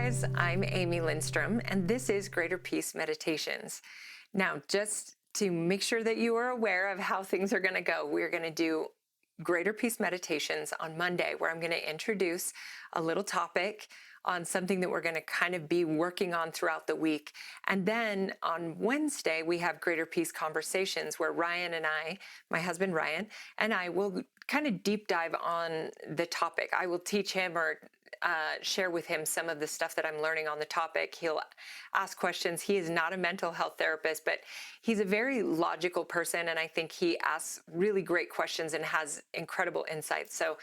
guys, I'm Amy Lindstrom, and this is Greater Peace Meditations. Now, just to make sure that you are aware of how things are going to go, we're going to do Greater Peace Meditations on Monday, where I'm going to introduce a little topic on something that we're going to kind of be working on throughout the week. And then on Wednesday, we have Greater Peace Conversations, where Ryan and I, my husband Ryan, and I will kind of deep dive on the topic. I will teach him or share with him some of the stuff that I'm learning on the topic. He'll ask questions. He is not a mental health therapist, but he's a very logical person, and I think he asks really great questions and has incredible insights. So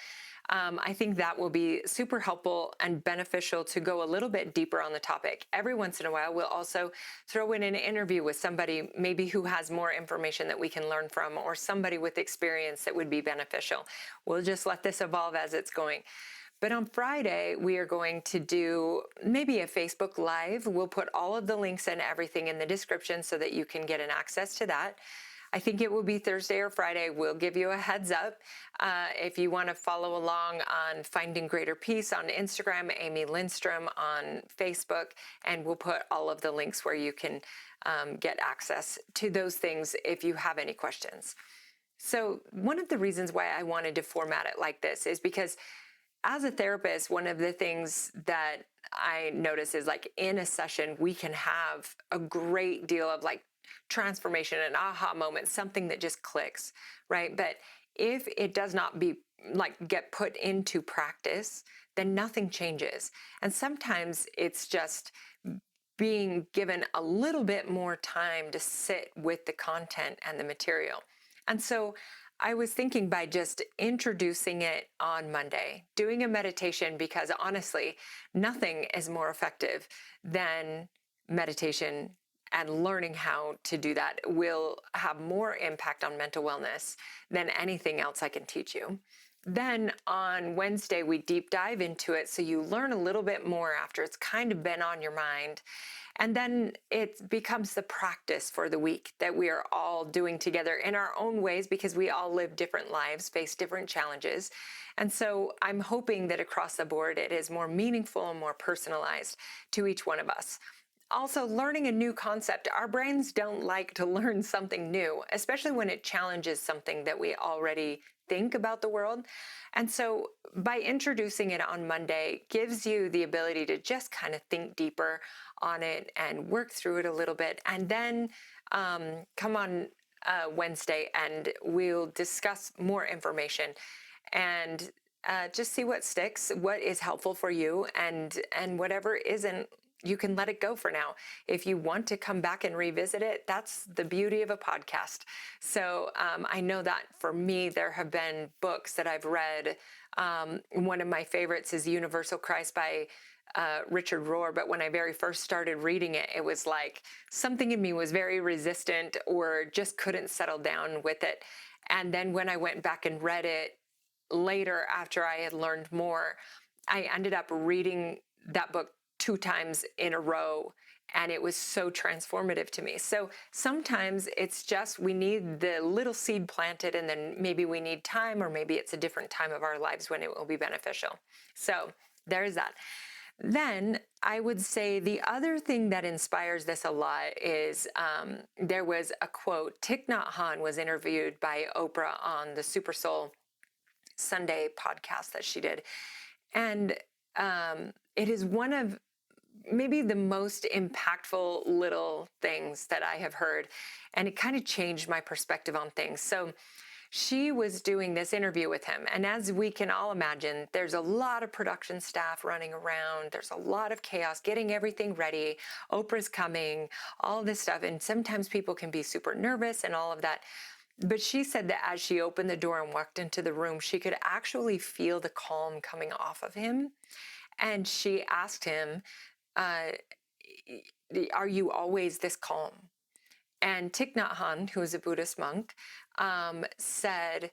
I think that will be super helpful and beneficial to go a little bit deeper on the topic. Every once in a while, we'll also throw in an interview with somebody maybe who has more information that we can learn from, or somebody with experience that would be beneficial. We'll just let this evolve as it's going. But on Friday, we are going to do maybe a Facebook Live. We'll put all of the links and everything in the description so that you can get an access to that. I think it will be Thursday or Friday. We'll give you a heads up. If you want to follow along on Finding Greater Peace on Instagram, Amy Lindstrom on Facebook, and we'll put all of the links where you can get access to those things if you have any questions. So one of the reasons why I wanted to format it like this is because as a therapist, one of the things that I notice is, like, in a session, we can have a great deal of like transformation, an aha moment, something that just clicks, right? But if it does not get put into practice, then nothing changes. And sometimes it's just being given a little bit more time to sit with the content and the material. And so I was thinking, by just introducing it on Monday, doing a meditation, because honestly, nothing is more effective than meditation, and learning how to do that will have more impact on mental wellness than anything else I can teach you. Then on Wednesday, we deep dive into it, so you learn a little bit more after it's kind of been on your mind. And then it becomes the practice for the week that we are all doing together in our own ways, because we all live different lives, face different challenges. And so I'm hoping that across the board, it is more meaningful and more personalized to each one of us. Also, learning a new concept. Our brains don't like to learn something new, especially when it challenges something that we already think about the world. And so by introducing it on Monday gives you the ability to just kind of think deeper on it and work through it a little bit. And then come on Wednesday and we'll discuss more information and just see what sticks, what is helpful for you, and whatever isn't, you can let it go for now. If you want to come back and revisit it, that's the beauty of a podcast. So I know that for me, there have been books that I've read. One of my favorites is Universal Christ by Richard Rohr. But when I very first started reading it, it was like something in me was very resistant or just couldn't settle down with it. And then when I went back and read it later, after I had learned more, I ended up reading that book 2 times in a row, and it was so transformative to me. So sometimes it's just we need the little seed planted, and then maybe we need time, or maybe it's a different time of our lives when it will be beneficial. So there's that. Then I would say the other thing that inspires this a lot is there was a quote. Thich Nhat Hanh was interviewed by Oprah on the Super Soul Sunday podcast that she did. And it is one of maybe the most impactful little things that I have heard. And it kind of changed my perspective on things. So she was doing this interview with him. And as we can all imagine, there's a lot of production staff running around. There's a lot of chaos, getting everything ready. Oprah's coming, all this stuff. And sometimes people can be super nervous and all of that. But she said that as she opened the door and walked into the room, she could actually feel the calm coming off of him. And she asked him, are you always this calm? And Thich Nhat Hanh, who is a Buddhist monk, said,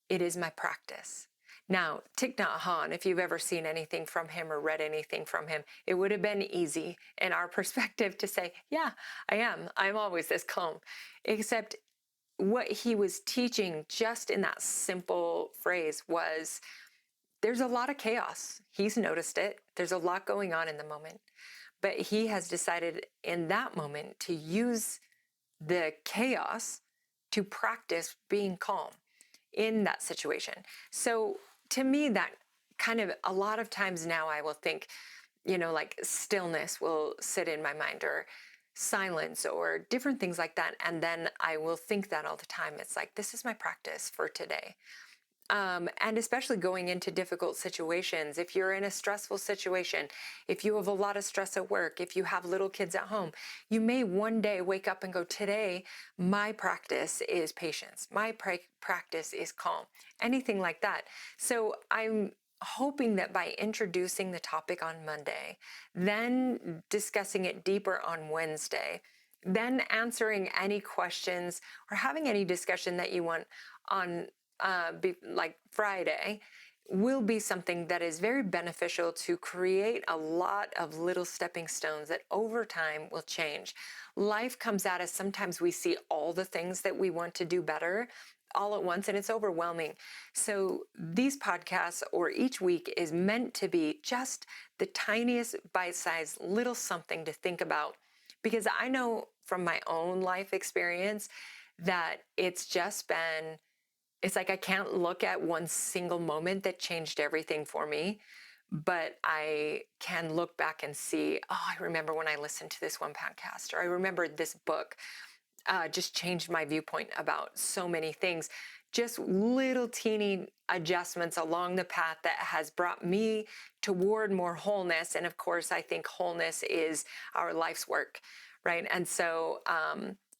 it is my practice. Now, Thich Nhat Hanh, if you've ever seen anything from him or read anything from him, it would have been easy in our perspective to say, yeah, I am. I'm always this calm. Except what he was teaching just in that simple phrase was there's a lot of chaos. He's noticed it. There's a lot going on in the moment. But he has decided in that moment to use the chaos to practice being calm in that situation. So to me, that kind of a lot of times now I will think, like stillness will sit in my mind, or silence, or different things like that. And then I will think that all the time. It's like, this is my practice for today. And especially going into difficult situations, if you're in a stressful situation, if you have a lot of stress at work, if you have little kids at home, you may one day wake up and go, today, my practice is patience. My practice is calm, anything like that. So I'm hoping that by introducing the topic on Monday, then discussing it deeper on Wednesday, then answering any questions or having any discussion that you want on like Friday, will be something that is very beneficial to create a lot of little stepping stones that over time will change. Life comes at us. Sometimes we see all the things that we want to do better all at once, and it's overwhelming. So these podcasts, or each week, is meant to be just the tiniest bite-sized little something to think about, because I know from my own life experience that it's like I can't look at one single moment that changed everything for me, but I can look back and see, oh, I remember when I listened to this one podcast, or I remember this book just changed my viewpoint about so many things. Just little teeny adjustments along the path that has brought me toward more wholeness. And of course, I think wholeness is our life's work, right? And so,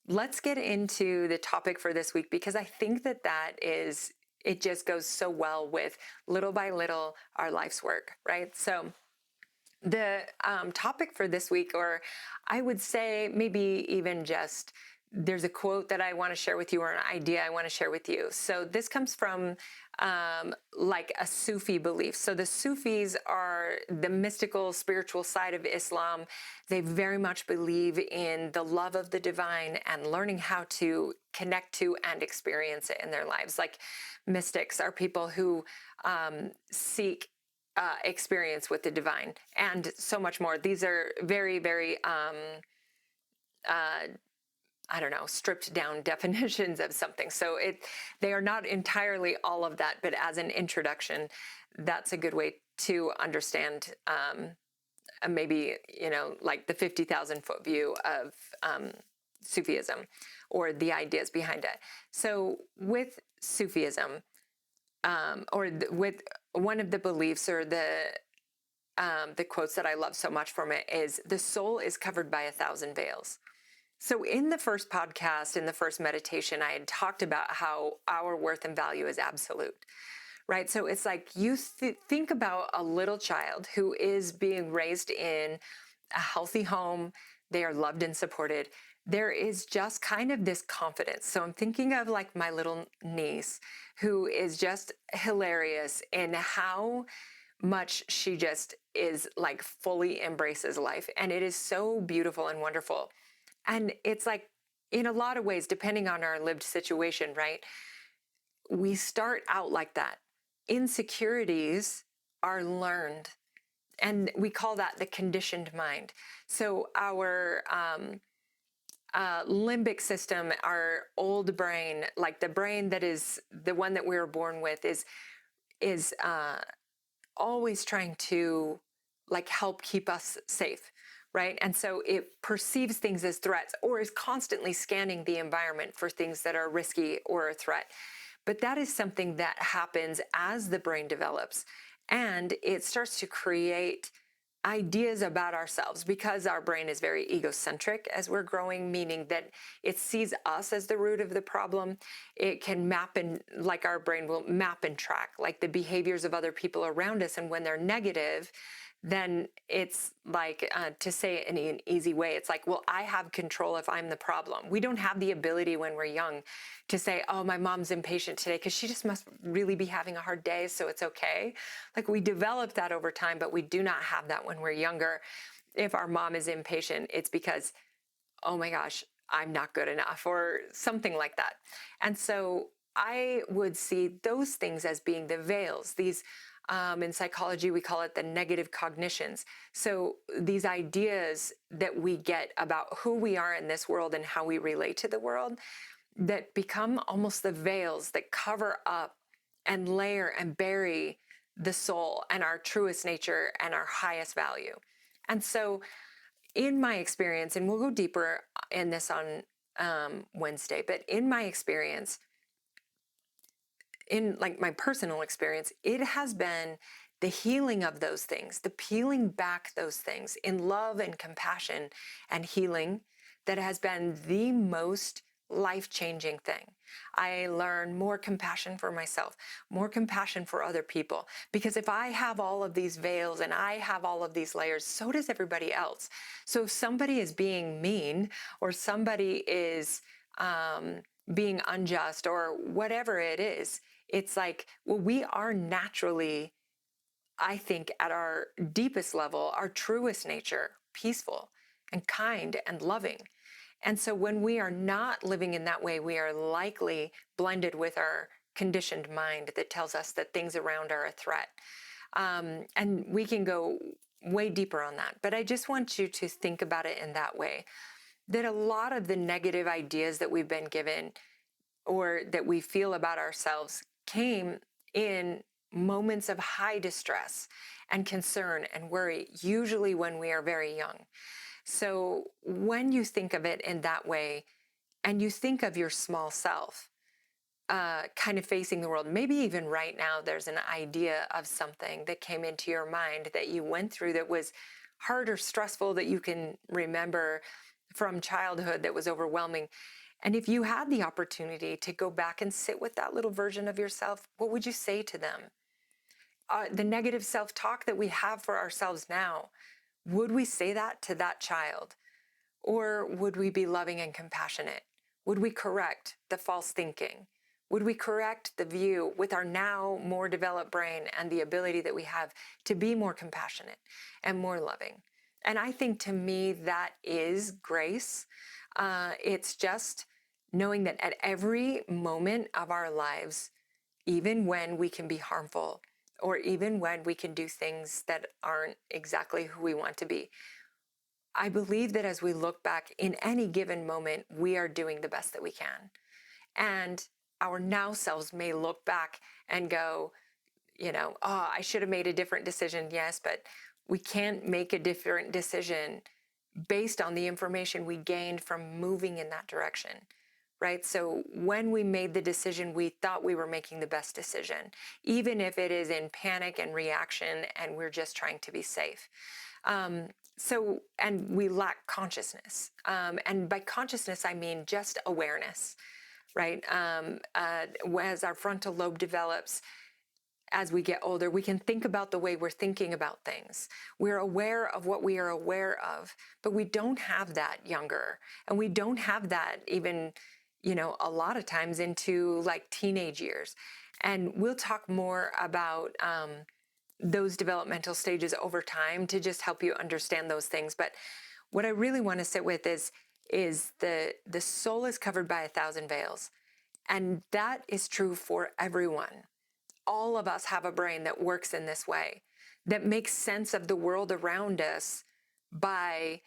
let's get into the topic for this week, because I think it just goes so well with little by little, our life's work, right? So the topic for this week, or I would say maybe even just, there's a quote that I want to share with you, or an idea I want to share with you. So this comes from like a Sufi belief. So the Sufis are the mystical, spiritual side of Islam. They very much believe in the love of the divine and learning how to connect to and experience it in their lives. Like, mystics are people who seek experience with the divine and so much more. These are very, very I don't know, stripped down definitions of something. So they are not entirely all of that, but as an introduction, that's a good way to understand maybe, like the 50,000 foot view of Sufism, or the ideas behind it. So with Sufism, with one of the beliefs, or the quotes that I love so much from it, is the soul is covered by 1,000 veils. So in the first podcast, in the first meditation, I had talked about how our worth and value is absolute, right? So it's like you think about a little child who is being raised in a healthy home. They are loved and supported. There is just kind of this confidence. So I'm thinking of like my little niece, who is just hilarious in how much she just is like fully embraces life. And it is so beautiful and wonderful. And it's like, in a lot of ways, depending on our lived situation, right? We start out like that. Insecurities are learned, and we call that the conditioned mind. So our limbic system, our old brain, like the brain that is the one that we were born with, is always trying to like help keep us safe. Right? And so it perceives things as threats, or is constantly scanning the environment for things that are risky or a threat. But that is something that happens as the brain develops, and it starts to create ideas about ourselves, because our brain is very egocentric as we're growing, meaning that it sees us as the root of the problem. It can map and, like, our brain will map and track like the behaviors of other people around us. And when they're negative, then it's like, to say it in an easy way, it's like, well, I have control if I'm the problem. We don't have the ability when we're young to say, oh, my mom's impatient today because she just must really be having a hard day, so it's okay. Like, we develop that over time, but we do not have that when we're younger. If our mom is impatient, it's because, oh my gosh, I'm not good enough, or something like that. And so I would see those things as being the veils, these In psychology, we call it the negative cognitions. So these ideas that we get about who we are in this world and how we relate to the world that become almost the veils that cover up and layer and bury the soul and our truest nature and our highest value. And so in my experience, and we'll go deeper in this on Wednesday, but in my experience, in like my personal experience, it has been the healing of those things, the peeling back those things in love and compassion and healing that has been the most life-changing thing. I learn more compassion for myself, more compassion for other people, because if I have all of these veils and I have all of these layers, so does everybody else. So if somebody is being mean or somebody is being unjust or whatever it is, it's like, well, we are naturally, I think, at our deepest level, our truest nature, peaceful and kind and loving. And so when we are not living in that way, we are likely blended with our conditioned mind that tells us that things around are a threat. And we can go way deeper on that. But I just want you to think about it in that way, that a lot of the negative ideas that we've been given or that we feel about ourselves came in moments of high distress and concern and worry, usually when we are very young. So when you think of it in that way, and you think of your small self kind of facing the world, maybe even right now there's an idea of something that came into your mind that you went through that was hard or stressful that you can remember from childhood that was overwhelming. And if you had the opportunity to go back and sit with that little version of yourself, what would you say to them? The negative self-talk that we have for ourselves now, would we say that to that child? Or would we be loving and compassionate? Would we correct the false thinking? Would we correct the view with our now more developed brain and the ability that we have to be more compassionate and more loving? And I think to me that is grace. It's just knowing that at every moment of our lives, even when we can be harmful or even when we can do things that aren't exactly who we want to be, I believe that as we look back in any given moment, we are doing the best that we can. And our now selves may look back and go, oh, I should have made a different decision. Yes, but we can't make a different decision based on the information we gained from moving in that direction, right? So when we made the decision, we thought we were making the best decision, even if it is in panic and reaction and we're just trying to be safe. And we lack consciousness. And by consciousness, I mean just awareness, right? As our frontal lobe develops, as we get older, we can think about the way we're thinking about things. We're aware of what we are aware of, but we don't have that younger. And we don't have that even, a lot of times into like teenage years. And we'll talk more about those developmental stages over time to just help you understand those things. But what I really want to sit with is the soul is covered by 1,000 veils. And that is true for everyone. All of us have a brain that works in this way, that makes sense of the world around us by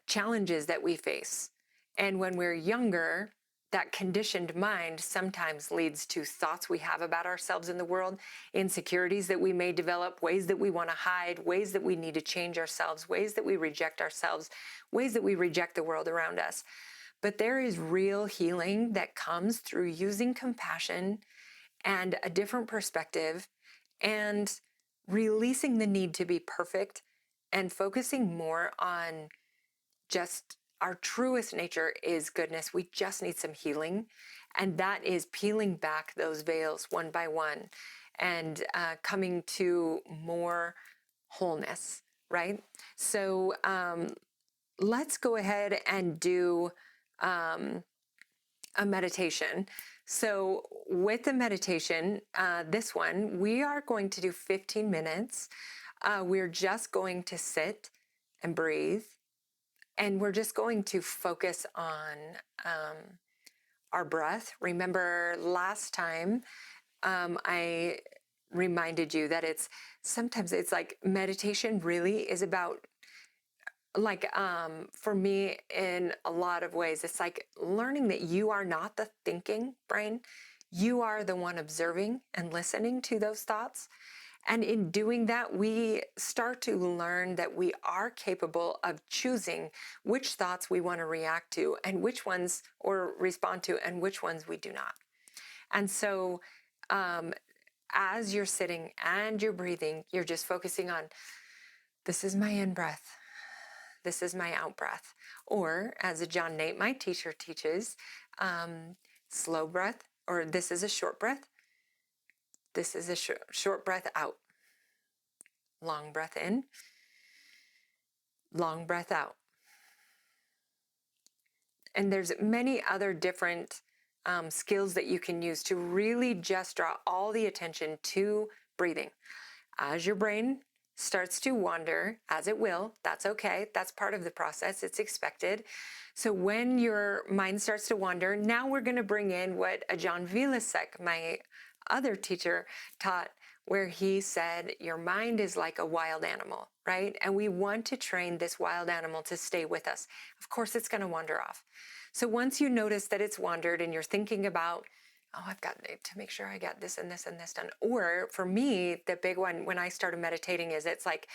challenges that we face. And when we're younger, that conditioned mind sometimes leads to thoughts we have about ourselves in the world, insecurities that we may develop, ways that we want to hide, ways that we need to change ourselves, ways that we reject ourselves, ways that we reject the world around us. But there is real healing that comes through using compassion and a different perspective and releasing the need to be perfect and focusing more on just our truest nature is goodness. We just need some healing. And that is peeling back those veils one by one and coming to more wholeness, right? So let's go ahead and do a meditation. So with the meditation, this one, we are going to do 15 minutes. We're just going to sit and breathe. And we're just going to focus on our breath. Remember last time I reminded you that sometimes it's like meditation really is about, like, for me, in a lot of ways, it's like learning that you are not the thinking brain. You are the one observing and listening to those thoughts. And in doing that, we start to learn that we are capable of choosing which thoughts we want to react to and which ones, or respond to, and which ones we do not. And so, um, as you're sitting and you're breathing, you're just focusing on, this is my in breath, this is my out breath. Or, as John Nate, my teacher, teaches, slow breath, or this is a short breath, this is a short breath out, long breath in, long breath out. And there's many other different skills that you can use to really just draw all the attention to breathing. As your brain starts to wander, as it will, that's okay. That's part of the process. It's expected. So when your mind starts to wander, now we're going to bring in what Ajahn Vilasek, my other teacher, taught, where he said, your mind is like a wild animal, right? And we want to train this wild animal to stay with us. Of course, it's going to wander off. So once you notice that it's wandered and you're thinking about, oh, I've got to make sure I got this and this and this done. Or for me, the big one when I started meditating is, it's like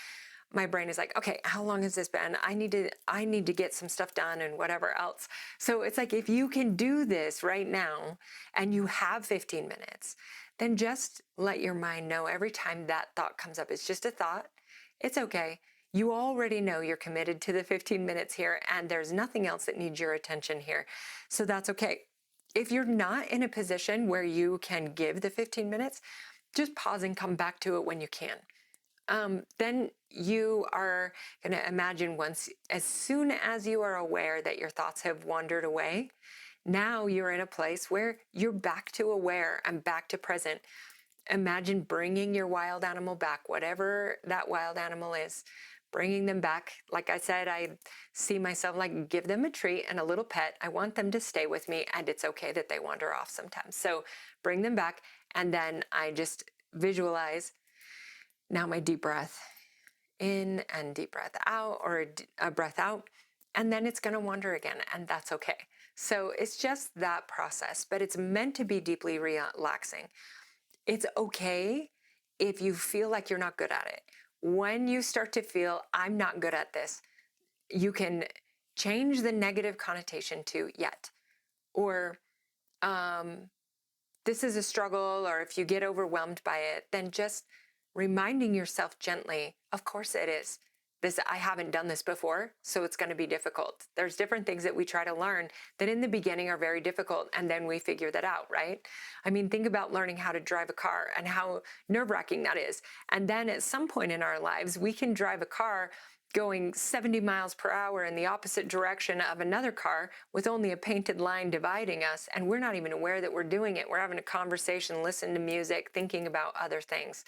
my brain is like, okay, how long has this been? I need to get some stuff done and whatever else. So it's like, if you can do this right now and you have 15 minutes, then just let your mind know every time that thought comes up, it's just a thought. It's okay. You already know you're committed to the 15 minutes here, and there's nothing else that needs your attention here. So that's okay. If you're not in a position where you can give the 15 minutes, just pause and come back to it when you can. Then you are going to imagine, as soon as you are aware that your thoughts have wandered away, now you're in a place where you're back to aware and back to present. Imagine bringing your wild animal back, whatever that wild animal is, bringing them back. Like I said, I see myself like, give them a treat and a little pet. I want them to stay with me, and it's okay that they wander off sometimes. So bring them back, and then I just visualize now my deep breath in and deep breath out, or a breath out, and then it's going to wander again, and that's okay. So it's just that process, but it's meant to be deeply relaxing. It's okay if you feel like you're not good at it. When you start to feel, I'm not good at this, you can change the negative connotation to yet, or this is a struggle, or if you get overwhelmed by it, then just reminding yourself gently, of course it is. I haven't done this before, so it's going to be difficult. There's different things that we try to learn that in the beginning are very difficult, and then we figure that out, right? I mean, think about learning how to drive a car and how nerve-wracking that is. And then at some point in our lives, we can drive a car going 70 miles per hour in the opposite direction of another car with only a painted line dividing us, and we're not even aware that we're doing it. We're having a conversation, listening to music, thinking about other things.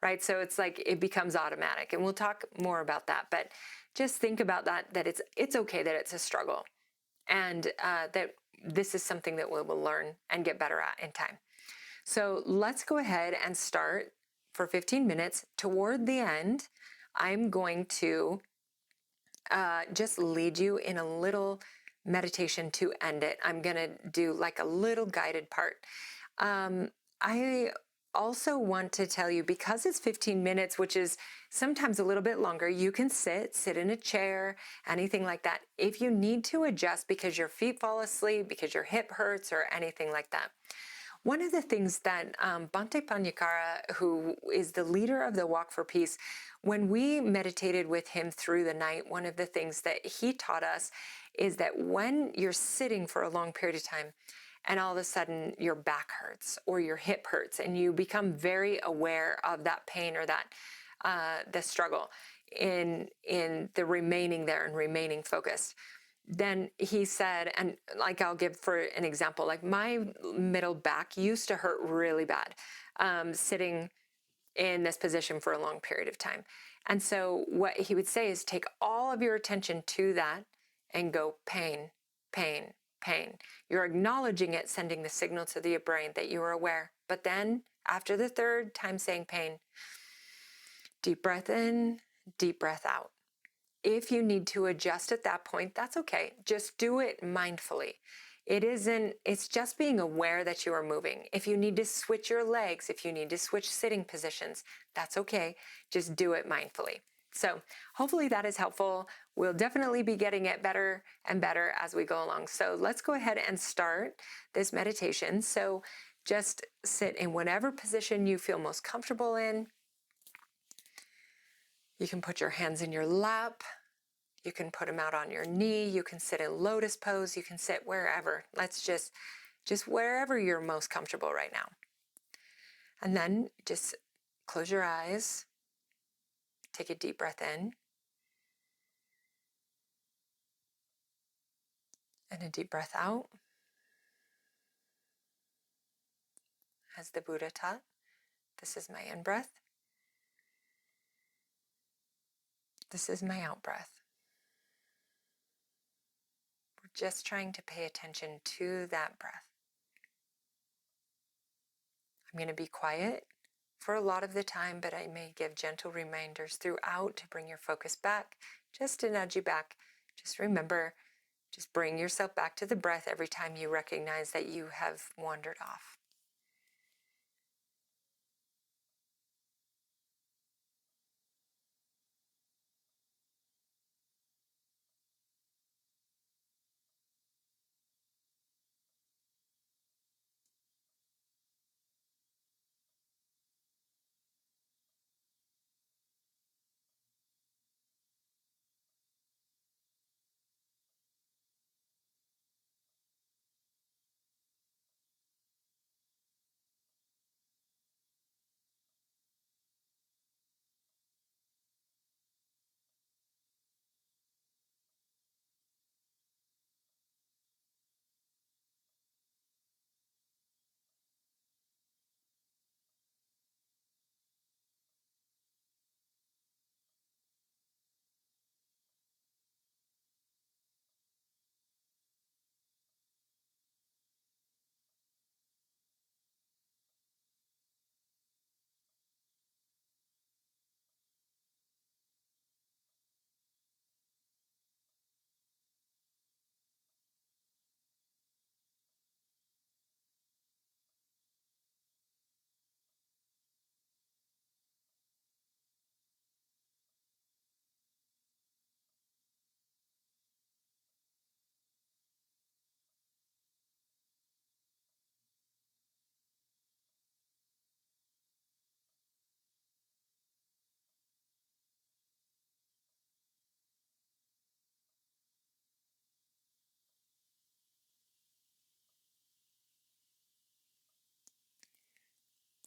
Right? So it's like it becomes automatic, and we'll talk more about that. But just think about that it's okay that it's a struggle, and that this is something that we will learn and get better at in time. So let's go ahead and start for 15 minutes. Toward the end, I'm going to just lead you in a little meditation to end it. I'm going to do like a little guided part. I also want to tell you, because it's 15 minutes, which is sometimes a little bit longer, you can sit in a chair, anything like that. If you need to adjust because your feet fall asleep, because your hip hurts, or anything like that. One of the things that Bhante Panyakara, who is the leader of the Walk for Peace, when we meditated with him through the night, one of the things that he taught us is that when you're sitting for a long period of time, and all of a sudden your back hurts or your hip hurts, and you become very aware of that pain or that the struggle in the remaining there and remaining focused, then he said, and like I'll give for an example, like my middle back used to hurt really bad sitting in this position for a long period of time. And so what he would say is, take all of your attention to that and go pain, pain, pain. You're acknowledging it, sending the signal to the brain that you are aware. But then after the third time saying pain, deep breath in, deep breath out. If you need to adjust at that point, that's okay. Just do it mindfully. It's just being aware that you are moving. If you need to switch your legs, if you need to switch sitting positions, that's okay. Just do it mindfully. So hopefully that is helpful. We'll definitely be getting it better and better as we go along. So let's go ahead and start this meditation. So just sit in whatever position you feel most comfortable in. You can put your hands in your lap. You can put them out on your knee. You can sit in lotus pose. You can sit wherever. Let's just wherever you're most comfortable right now. And then just close your eyes. Take a deep breath in. And a deep breath out. As the Buddha taught, this is my in breath. This is my out breath. We're just trying to pay attention to that breath. I'm going to be quiet for a lot of the time, but I may give gentle reminders throughout to bring your focus back, just to nudge you back. Just remember, just bring yourself back to the breath every time you recognize that you have wandered off.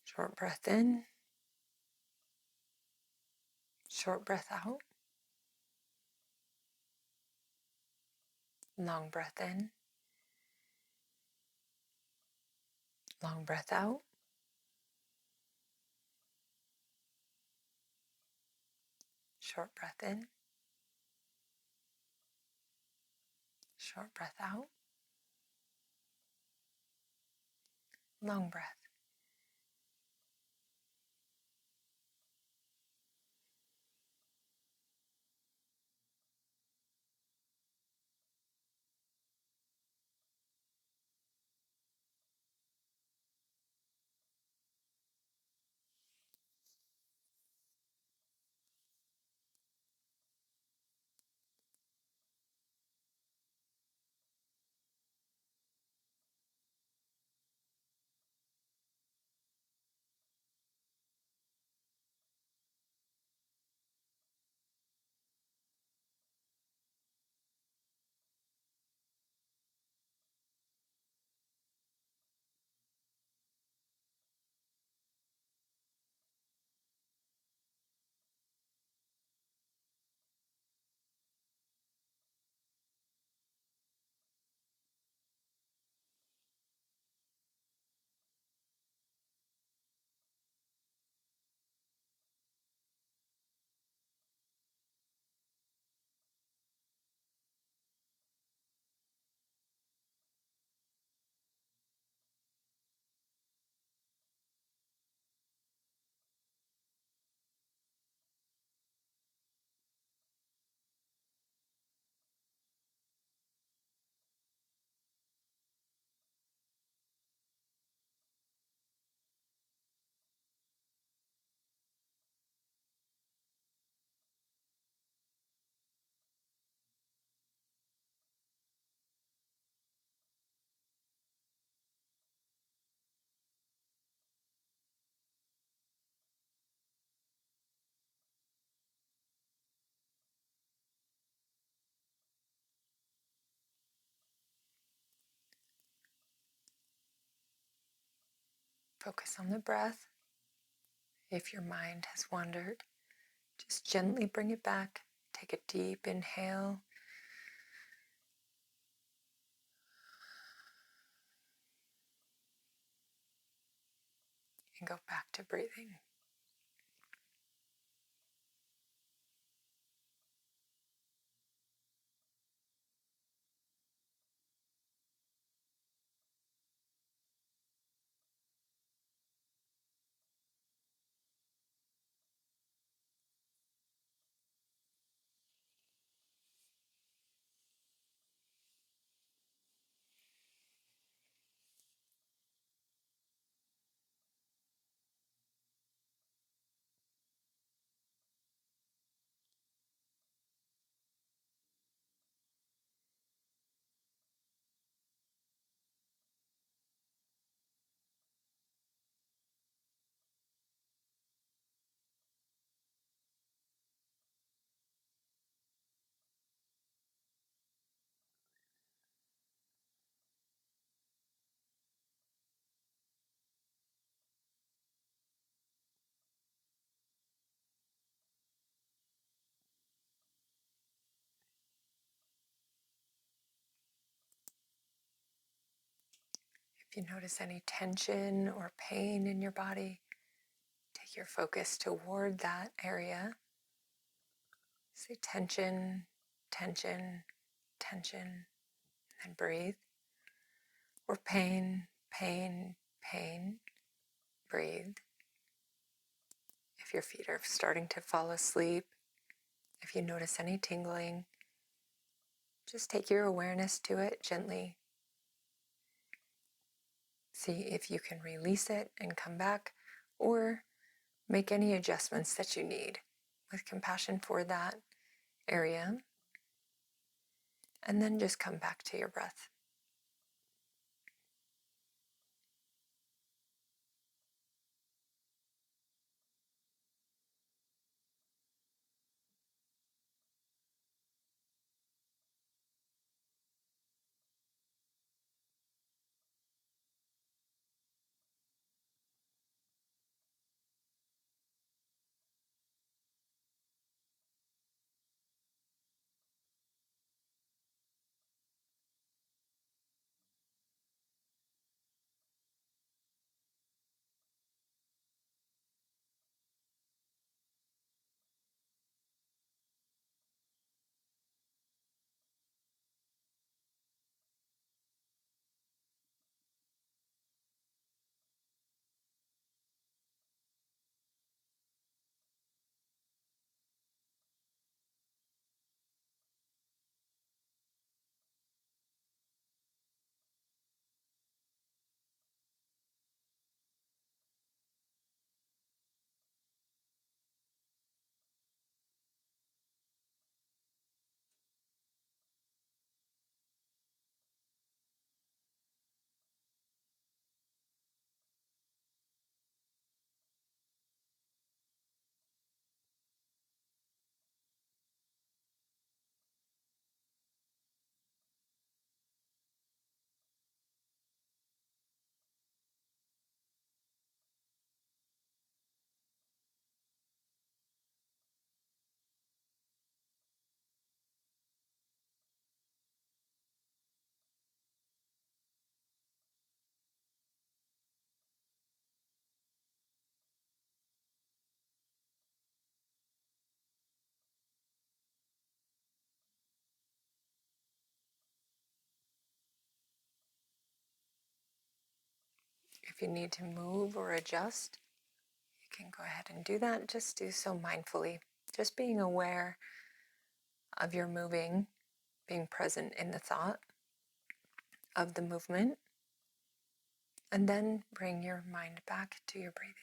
Short breath in, short breath out, long breath in, long breath out, short breath in, short breath out, long breath. Focus on the breath. If your mind has wandered, just gently bring it back. Take a deep inhale. And go back to breathing. If you notice any tension or pain in your body, take your focus toward that area. Say tension, tension, tension, and breathe. Or pain, pain, pain, breathe. If your feet are starting to fall asleep, if you notice any tingling, just take your awareness to it gently. See if you can release it and come back, or make any adjustments that you need with compassion for that area. And then just come back to your breath. If you need to move or adjust, you can go ahead and do that. Just do so mindfully. Just being aware of your moving, being present in the thought of the movement, and then bring your mind back to your breathing.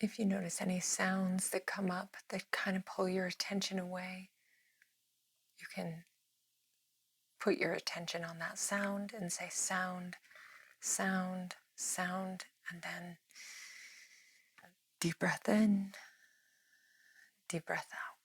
If you notice any sounds that come up that kind of pull your attention away, you can put your attention on that sound and say sound, sound, sound, and then deep breath in, deep breath out.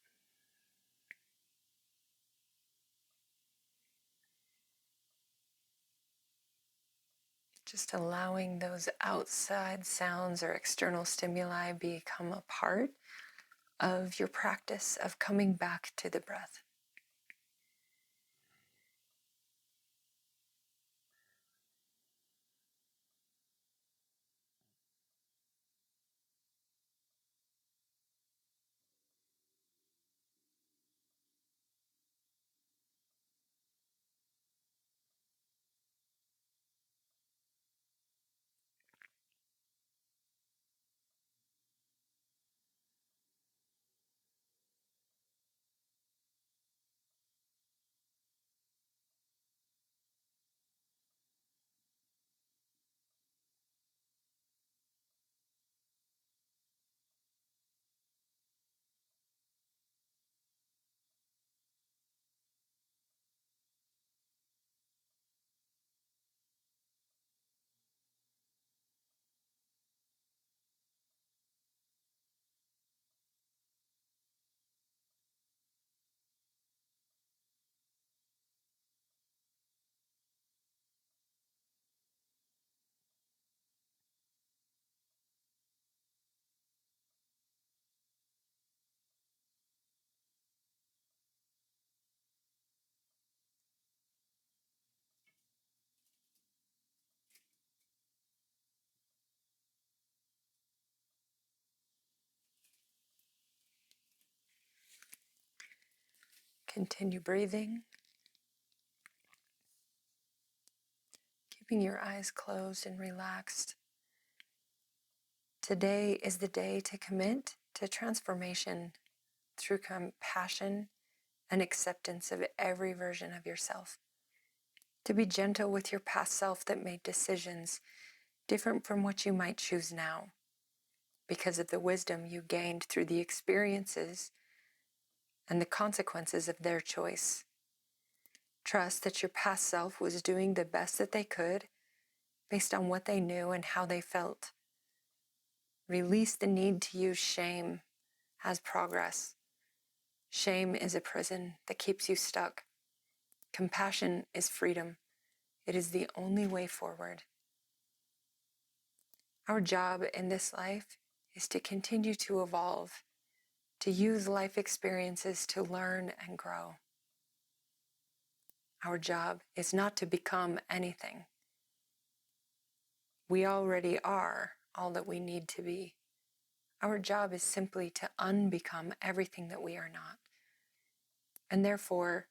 Just allowing those outside sounds or external stimuli become a part of your practice of coming back to the breath. Continue breathing, keeping your eyes closed and relaxed. Today is the day to commit to transformation through compassion and acceptance of every version of yourself. To be gentle with your past self that made decisions different from what you might choose now, because of the wisdom you gained through the experiences and the consequences of their choice. Trust that your past self was doing the best that they could based on what they knew and how they felt. Release the need to use shame as progress. Shame is a prison that keeps you stuck. Compassion is freedom. It is the only way forward. Our job in this life is to continue to evolve, to use life experiences to learn and grow. Our job is not to become anything. We already are all that we need to be. Our job is simply to unbecome everything that we are not. And therefore,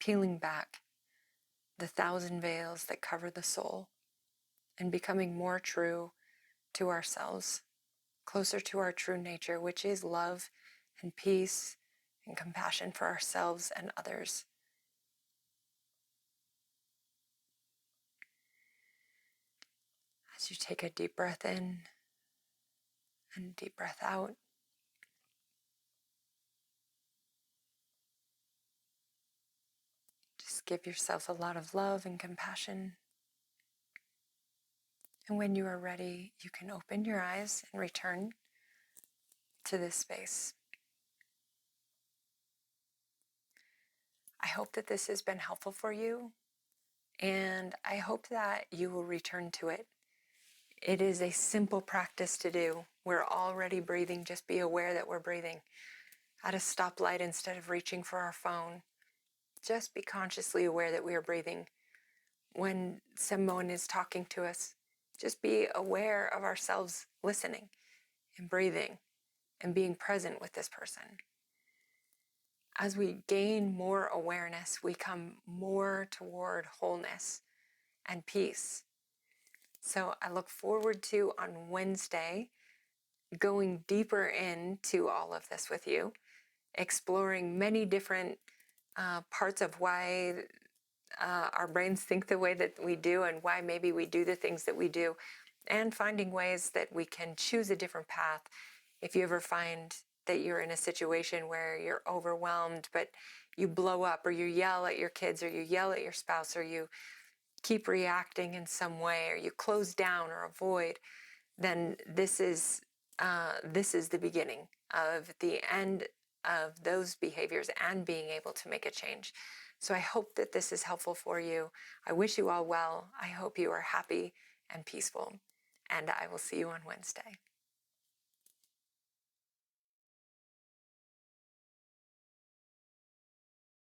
peeling back the 1,000 veils that cover the soul and becoming more true to ourselves, closer to our true nature, which is love and peace and compassion for ourselves and others. As you take a deep breath in and a deep breath out, just give yourself a lot of love and compassion. And when you are ready, you can open your eyes and return to this space. I hope that this has been helpful for you, and I hope that you will return to it. It is a simple practice to do. We're already breathing. Just be aware that we're breathing. At a stoplight, instead of reaching for our phone, just be consciously aware that we are breathing. When someone is talking to us, just be aware of ourselves listening and breathing and being present with this person. As we gain more awareness, we come more toward wholeness and peace. So I look forward to, on Wednesday, going deeper into all of this with you, exploring many different parts of why our brains think the way that we do and why maybe we do the things that we do. and finding ways that we can choose a different path. If you ever find that you're in a situation where you're overwhelmed, but you blow up, or you yell at your kids, or you yell at your spouse, or you keep reacting in some way, or you close down or avoid, then this is the beginning of the end of those behaviors and being able to make a change. So I hope that this is helpful for you. I wish you all well. I hope you are happy and peaceful. And I will see you on Wednesday.